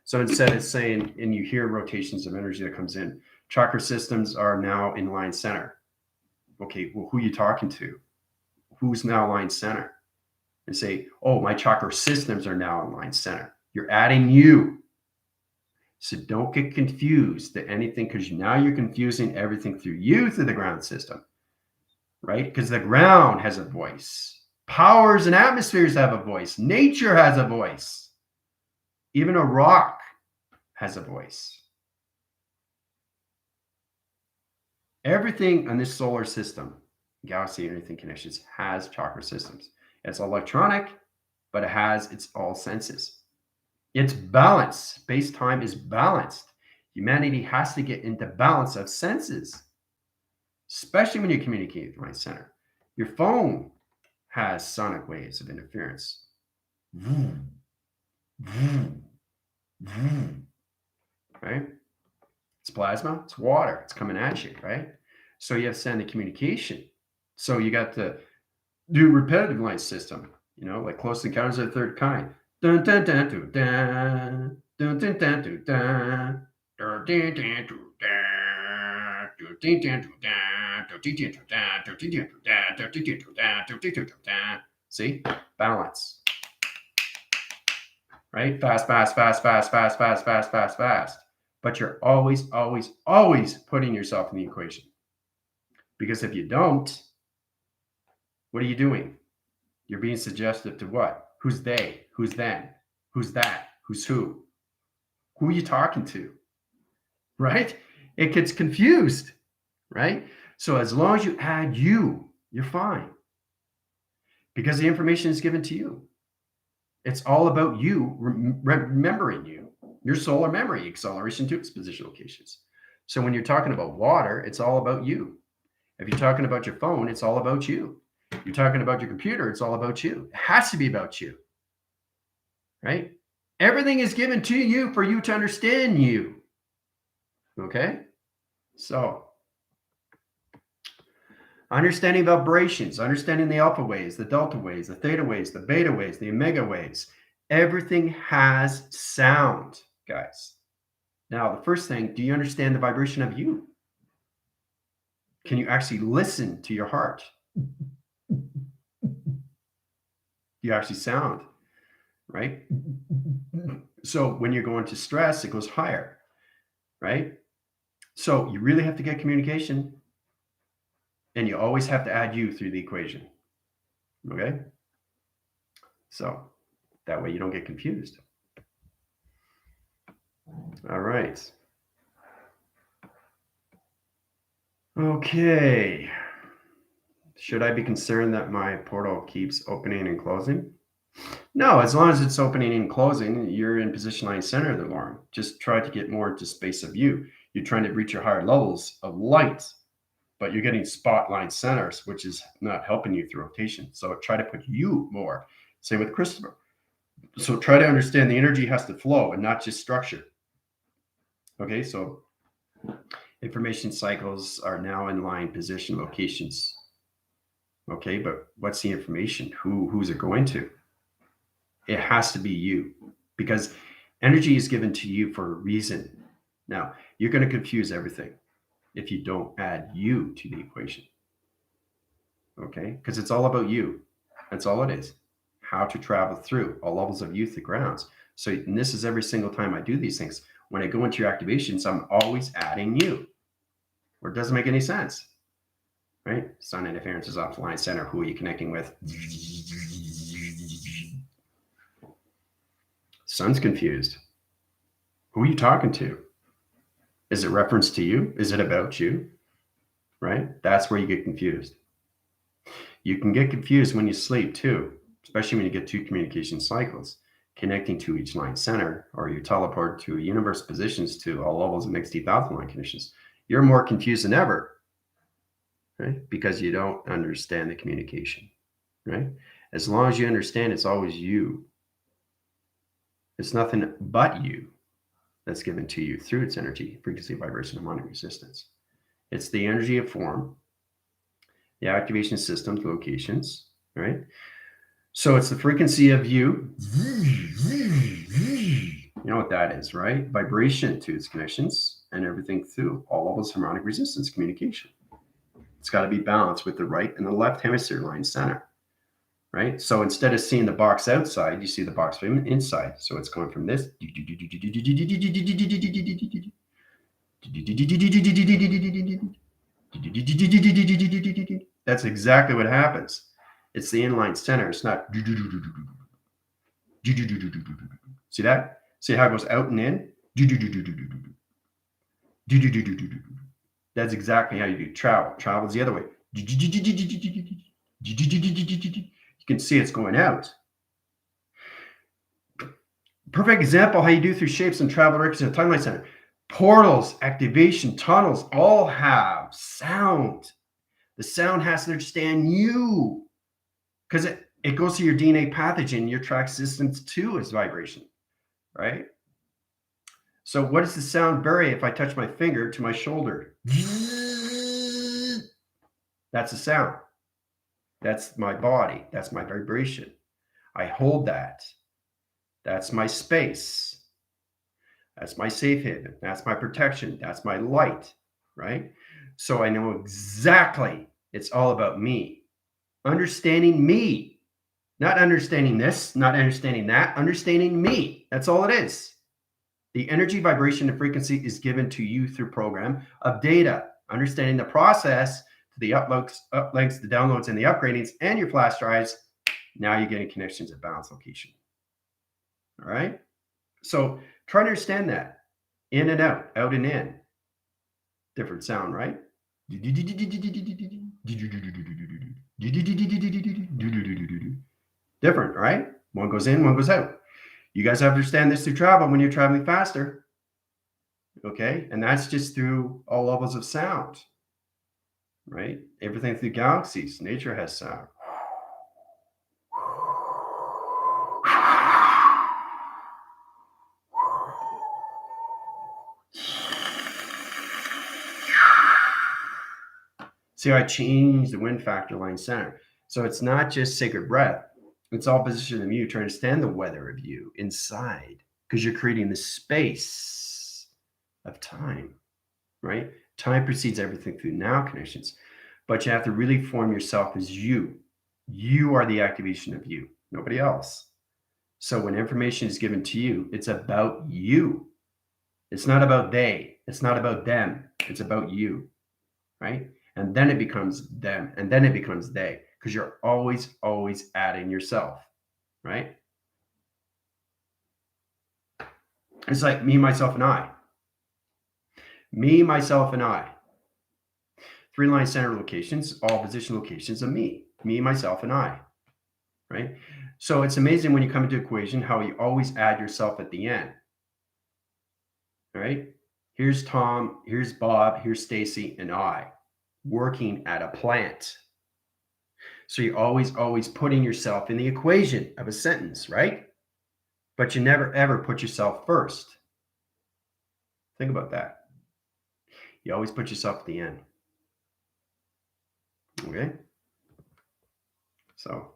So instead it's saying, and you hear rotations of energy that comes in, chakra systems are now in line center. Okay, well, who are you talking to? Who's now line center? And say, oh, my chakra systems are now in line center. You're adding you. So don't get confused to anything because now you're confusing everything through you through the ground system, right? Because the ground has a voice. Powers and atmospheres have a voice. Nature has a voice. Even a rock has a voice. Everything on this solar system, galaxy and everything connections, has chakra systems. It's electronic, but it has its all senses. It's balanced. Space-time is balanced. Humanity has to get into balance of senses, especially when you communicate with my center. Your phone has sonic waves of interference. Vroom, vroom, vroom, right? It's plasma, it's water, it's coming at you, right? So you have to send the communication. So you got to do repetitive line system, like Close Encounters of the Third Kind. Dun dun dun dun dun dun dun dun dun dun dun dun dun dun. See? Balance. Right? Fast, fast, fast, fast, fast, fast, fast, fast, fast. But you're always, always, always putting yourself in the equation. Because if you don't, what are you doing? You're being suggestive to what? Who's they? Who's them? Who's that? Who's who? Who are you talking to? Right? It gets confused, right? So as long as you add you, you're fine. Because the information is given to you. It's all about you remembering you, your solar memory, acceleration to its position locations. So when you're talking about water, it's all about you. If you're talking about your phone, it's all about you. You're talking about your computer, it's all about you. It has to be about you, right? Everything is given to you for you to understand you. Okay? So, understanding vibrations, understanding the alpha waves, the delta waves, the theta waves, the beta waves, the omega waves. Everything has sound, guys. Now, the first thing, do you understand the vibration of you? Can you actually listen to your heart? You actually sound, right? So when you're going to stress, it goes higher, right? So you really have to get communication, and you always have to add you through the equation, okay? So that way you don't get confused. All right. Okay. Should I be concerned that my portal keeps opening and closing? No, as long as it's opening and closing, you're in position line center of the alarm. Just try to get more into space of you. You're trying to reach your higher levels of light, but you're getting spot line centers, which is not helping you through rotation. So try to put you more. Same with Christopher. So try to understand the energy has to flow and not just structure. Okay, so information cycles are now in line position locations. Okay, but what's the information? Who's it going to? It has to be you, because energy is given to you for a reason. Now, you're going to confuse everything if you don't add you to the equation. Okay, because it's all about you. That's all it is. How to travel through all levels of youth, the grounds. So, and this is every single time I do these things. When I go into your activations, I'm always adding you, or it doesn't make any sense. Right? Sun interference is offline center. Who are you connecting with? Sun's confused. Who are you talking to? Is it reference to you? Is it about you? Right? That's where you get confused. You can get confused when you sleep too, especially when you get two communication cycles connecting to each line center, or you teleport to universe positions to all levels of mixed deep alpha line conditions. You're more confused than ever, right? Because you don't understand the communication, right? As long as you understand it's always you, it's nothing but you that's given to you through its energy, frequency, vibration, harmonic resistance. It's the energy of form, the activation systems, locations, right? So it's the frequency of you. You know what that is, right? Vibration to its connections and everything through all levels of harmonic resistance communication. It's got to be balanced with the right and the left hemisphere line center, right? So instead of seeing the box outside, you see the box from inside. So it's going from this. That's exactly what happens. It's the inline center. It's not. See that? See how it goes out and in? That's exactly how you do travel. Travel's the other way. You can see it's going out. Perfect example how you do through shapes and travel directions in the timeline center. Portals, activation, tunnels all have sound. The sound has to understand you, because it goes to your DNA pathogen, your track systems too is vibration, right? So what does the sound bury if I touch my finger to my shoulder? That's a sound. That's my body. That's my vibration. I hold that. That's my space. That's my safe haven. That's my protection. That's my light, right? So I know exactly it's all about me. Understanding me. Not understanding this, not understanding that, understanding me. That's all it is. The energy, vibration, and frequency is given to you through program of data. Understanding the process to the uplinks, the downloads, and the upgradings, and your flash drives. Now you're getting connections at balance location. All right. So try to understand that. In and out and in. Different sound, right? Different, right? One goes in, one goes out. You guys understand this through travel when you're traveling faster. Okay. And that's just through all levels of sound, right? Everything through galaxies. Nature has sound. See how I changed the wind factor line center. So it's not just sacred breath. It's all position of you to understand the weather of you inside because you're creating the space of time, right? Time precedes everything through now connections, but you have to really form yourself as you. You are the activation of you, nobody else. So when information is given to you, it's about you. It's not about they. It's not about them. It's about you, right? And then it becomes them, and then it becomes they, because you're always, always adding yourself, right? It's like me, myself, and I. Me, myself, and I. 3-line center locations, all position locations of me, myself, and I, right? So it's amazing when you come into equation how you always add yourself at the end, right? Here's Tom, here's Bob, here's Stacy, and I working at a plant. So you're always putting yourself in the equation of a sentence, right? But you never, ever put yourself first. Think about that. You always put yourself at the end. Okay? So.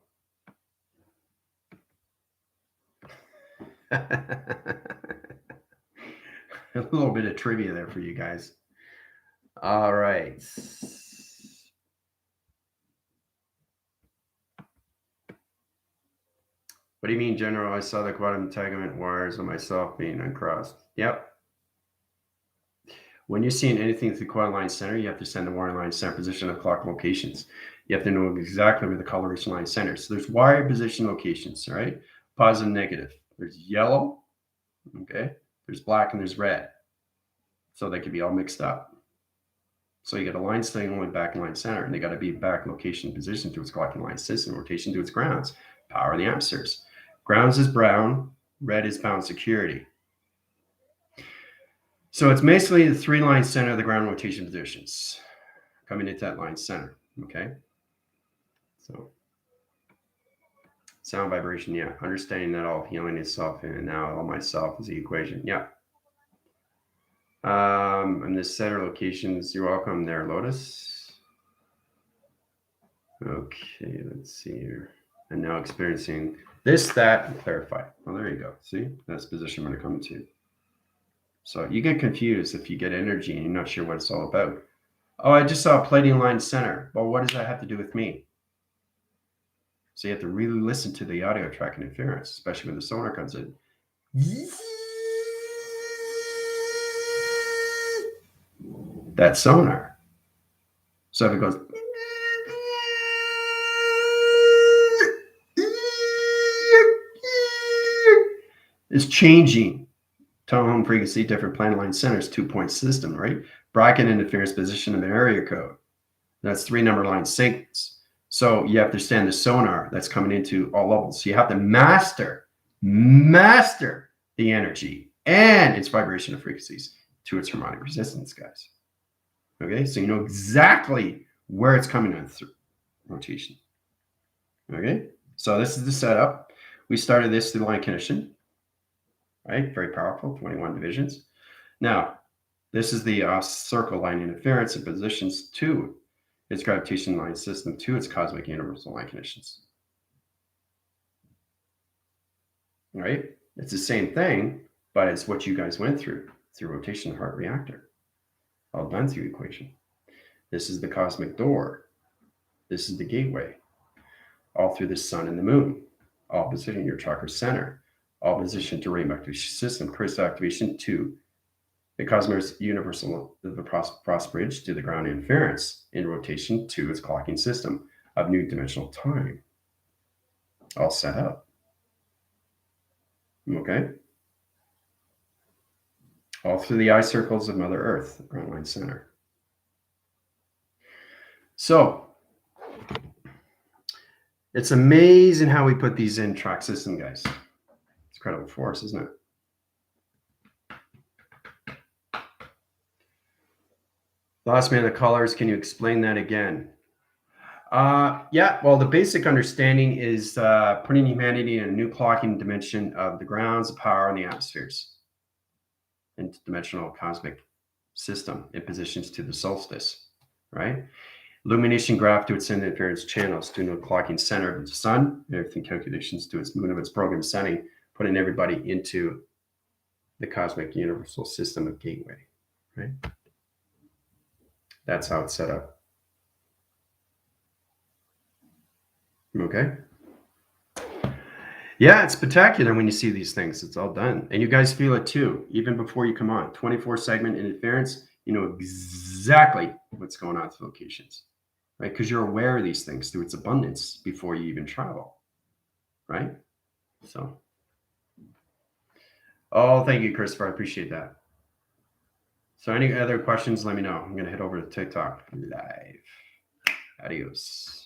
A little bit of trivia there for you guys. All right. What do you mean, General? I saw the quantum entanglement wires on myself being uncrossed. Yep. When you're seeing anything through quantum line center, you have to send the wire line center position of clock locations. You have to know exactly where the coloration line center is. So there's wire position locations, right? Positive and negative. There's yellow, okay? There's black and there's red. So they could be all mixed up. So you got a line staying only back in line center, and they got to be back location position to its clocking line system, rotation to its grounds, power the amperes. Grounds is brown, red is bound security. So it's basically the 3-line center of the ground rotation positions coming into that line center, okay? So sound vibration, yeah. Understanding that all healing itself in and now all myself is the equation, yeah. And the center locations, you're welcome there, Lotus. Okay, let's see here. And now experiencing this, that, and clarify. Well, there you go. See, that's the position we're going to come to. So you get confused if you get energy and you're not sure what it's all about. Oh, I just saw a plating line center. Well, what does that have to do with me? So you have to really listen to the audio track and interference, especially when the sonar comes in. That's sonar. So if it goes, it's changing tone, frequency, different planar line centers, 2-point system, right? Bracket interference position of an area code. That's 3 number line sequence. So you have to understand the sonar that's coming into all levels. So you have to master the energy and its vibration of frequencies to its harmonic resistance, guys. Okay, so you know exactly where it's coming in through rotation. Okay, so this is the setup. We started this through line condition, right? Very powerful, 21 divisions. Now, this is the circle line interference and positions to its gravitation line system to its cosmic universal line conditions. Right? It's the same thing, but it's what you guys went through rotation of heart reactor. All done through equation. This is the cosmic door. This is the gateway. All through the sun and the moon. All position your chakra center. All position to radioactive system. Crystal activation to the cosmos universal, the cross bridge to the ground interference in rotation to its clocking system of new dimensional time. All set up. Okay. All through the eye circles of Mother Earth, the ground line center. So it's amazing how we put these in track system, guys. It's incredible force, isn't it? Lost me on the colors. Can you explain that again? Yeah, well, the basic understanding is putting humanity in a new clocking dimension of the grounds, the power, and the atmospheres, interdimensional cosmic system in positions to the solstice, right? Illumination graph to its interference channels to no clocking center of the sun, everything calculations to its moon of its program setting, putting everybody into the cosmic universal system of gateway, right? That's how it's set up. Okay. Yeah, it's spectacular when you see these things. It's all done. And you guys feel it too, even before you come on. 24 segment interference, you know exactly what's going on at the locations, right? Because you're aware of these things through its abundance before you even travel, right? So, oh, thank you, Christopher. I appreciate that. So, any other questions, let me know. I'm going to head over to TikTok live. Adios.